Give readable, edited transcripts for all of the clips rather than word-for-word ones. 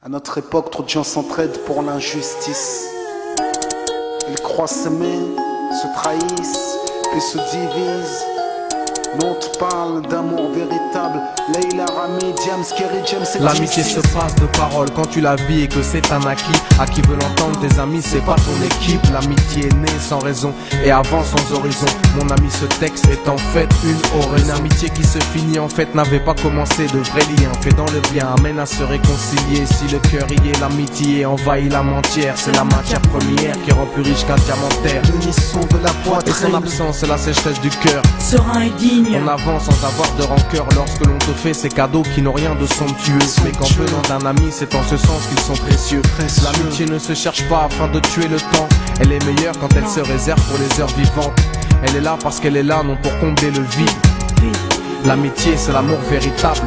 À notre époque, trop de gens s'entraident pour l'injustice. Ils croient s'aimer, se trahissent, puis se divisent. Nous on te parle d'amour véritable. Leila, Rami, Diams, Kerry, James et l'amitié se passe de paroles quand tu la vis et que c'est un acquis. À qui veut l'entendre, tes amis, c'est pas ton équipe. L'amitié est née sans raison et avance sans horizon. Mon ami, ce texte est en fait une oraison. Une amitié qui se finit en fait n'avait pas commencé. De vrais liens faits dans le bien amène à se réconcilier. Si le cœur y est, l'amitié envahit l'âme entière. C'est la matière première qui rend plus riche qu'un diamantaire. L'unisson de la poitrine Et son absence, c'est la sécheresse du cœur. Serein et digne. On avance sans avoir de rancœur lorsque l'on te fait ces cadeaux qui n'ont rien de somptueux. Mais qu'en venant d'un ami, c'est en ce sens qu'ils sont précieux. L'amitié ne se cherche pas afin de tuer le temps. Elle est meilleure quand elle se réserve pour les heures vivantes. Elle est là parce qu'elle est là, non pour combler le vide. L'amitié, c'est l'amour véritable.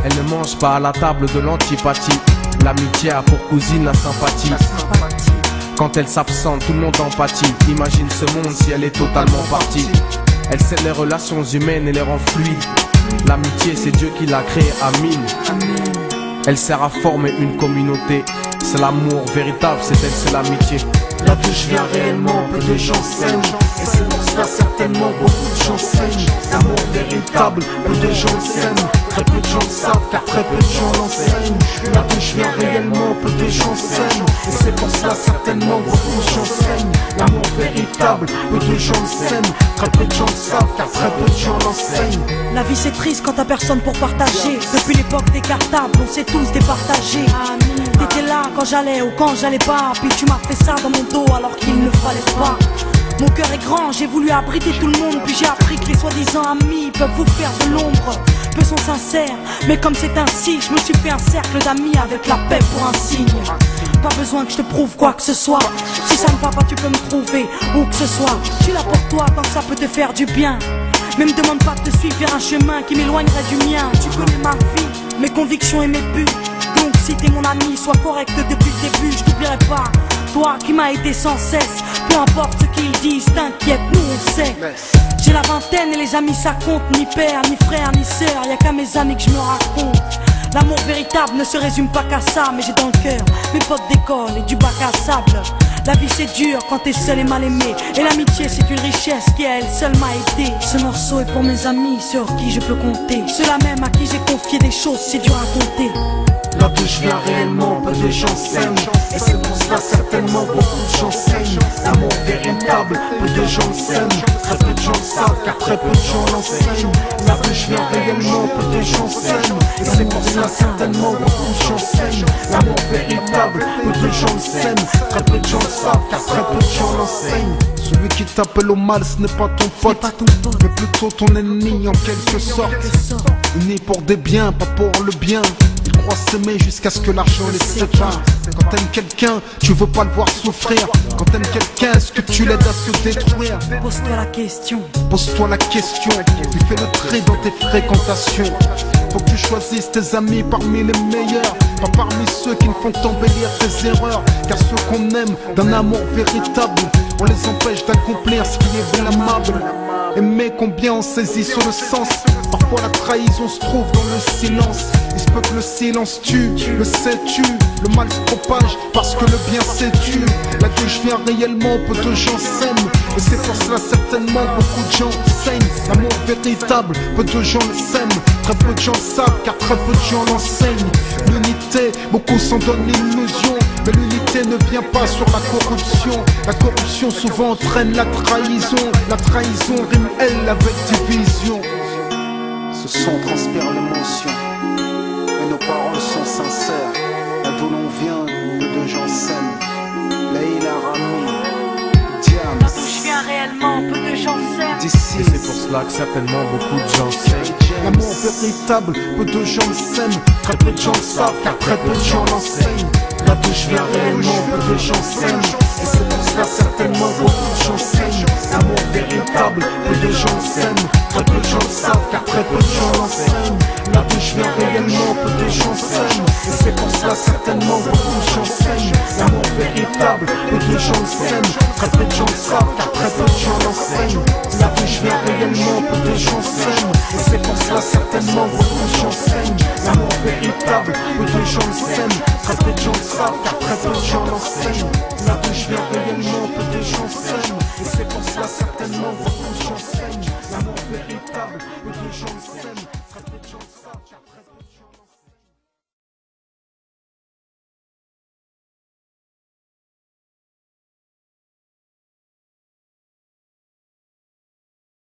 Elle ne mange pas à la table de l'antipathie. L'amitié a pour cousine la sympathie. Quand elle s'absente, tout le monde empathie. Imagine ce monde si elle est totalement partie. Elle scelle les relations humaines et les rend fluides. L'amitié, c'est Dieu qui l'a créée, Amin. Elle sert à former une communauté. C'est l'amour véritable, c'est elle, c'est l'amitié. Là d'où je viens réellement, peu de gens s'aiment. Et c'est pour cela certainement beaucoup de gens saignent. L'amour véritable, peu de gens s'aiment. Très peu de gens le savent car très peu de gens l'enseignent. Là d'où je viens réellement, peu de gens s'aiment. Et c'est pour cela certainement beaucoup de gens saignent. L'amour véritable, peu de gens le s'aiment. Très peu de gens le savent car très peu de gens l'enseignent. La vie c'est triste quand t'as personne pour partager. Depuis l'époque des cartables, on s'est tous départagés. T'étais là quand j'allais ou quand j'allais pas. Puis tu m'as fait ça dans mon dos alors qu'il ne fallait pas. Mon cœur est grand, j'ai voulu abriter tout le monde. Puis j'ai appris que les soi-disant amis peuvent vous faire de l'ombre. Peu sont sincères, mais comme c'est ainsi, je me suis fait un cercle d'amis avec la paix pour un signe. Pas besoin que je te prouve quoi que ce soit. Si ça ne va pas, tu peux me trouver où que ce soit. Je suis là pour toi tant que ça peut te faire du bien. Mais me demande pas de te suivre vers un chemin qui m'éloignerait du mien. Tu connais ma vie, mes convictions et mes buts. Donc si t'es mon ami, sois correct depuis le début. Je t'oublierai pas, toi qui m'as aidé sans cesse. Peu importe ce qu'ils disent, t'inquiète, nous on sait. J'ai la vingtaine et les amis ça compte. Ni père, ni frère, ni sœur, y'a qu'à mes amis que je me raconte. L'amour véritable ne se résume pas qu'à ça. Mais j'ai dans le cœur mes potes d'école et du bac à sable. La vie c'est dur quand t'es seul et mal aimé. Et l'amitié c'est une richesse qui à elle seule m'a aidé. Ce morceau est pour mes amis sur qui je peux compter. Ceux-là même à qui j'ai confié des choses, c'est dur à compter. Là d'où je viens réellement, peu de gens s'aiment. Et c'est pour cela certainement beaucoup de gens saignent. L'amour véritable, peu de gens s'aiment. Très peu de gens le savent car très peu de gens l'enseignent. Là d'où je viens réellement, peu de gens s'aiment. Et c'est pour cela certainement beaucoup de gens saignent. L'amour véritable, peu de gens le s'aiment. Très peu de gens le savent car très peu de gens l'enseignent. Celui qui t'appelle au mal, ce n'est pas ton pote, mais plutôt ton ennemi en quelque sorte. Unis pour des biens, pas pour le bien. Ils croient s'aimer jusqu'à ce que l'argent les sépare. Quand t'aimes quelqu'un, tu veux pas le voir souffrir. Quand t'aimes quelqu'un, est-ce que tu l'aides à se détruire? Pose-toi la question. Pose-toi la question, puis fais le trait dans tes fréquentations. Faut que tu choisisses tes amis parmi les meilleurs, pas parmi ceux qui ne font t'embellir tes erreurs. Car ceux qu'on aime d'un amour véritable, on les empêche d'accomplir ce qui est blâmable. Aimer combien on saisit sur le sens. Parfois la trahison se trouve dans le silence. Il se peut que le silence tue, le sais-tu. Le mal se propage parce que le bien s'étue. Là d'où je viens réellement, peu de gens s'aiment. Et c'est pour cela certainement beaucoup de gens saignent. L'amour véritable, peu de gens le s'aiment. Très peu de gens le savent car très peu de gens l'enseignent. L'unité, beaucoup s'en donnent l'illusion. Mais l'unité ne vient pas sur la corruption. La corruption souvent entraîne la trahison. La trahison rime elle avec division. Ce son transpire l'émotion et nos paroles sont sincères. Là d'où l'on vient, peu de gens s'aiment. Leila, Rami, Diams. Là d'où je viens réellement, peu de gens s'aiment. D'ici, Et c'est pour cela que certainement beaucoup de gens saignent. l'amour véritable, peu de gens le s'aiment. Très peu de gens le savent car très peu de gens l'enseignent. Là d'où je viens réellement, peu de gens s'aiment. Et c'est pour cela certainement beaucoup de gens saignent. L'amour véritable, peu de gens le s'aiment. Très peu de gens le savent car très peu de gens l'enseignent. Là d'où je viens réellement, peu de gens s'aiment. Et c'est pour cela certainement beaucoup de gens saignent. L'amour véritable, peu de gens le s'aiment. Très peu de gens le savent car très peu de gens l'enseignent. Là d'où je viens réellement, peu de gens s'aiment. Et c'est pour cela certainement beaucoup de gens saignent. L'amour véritable, peu de gens le s'aiment. Très peu de gens car très peu de gens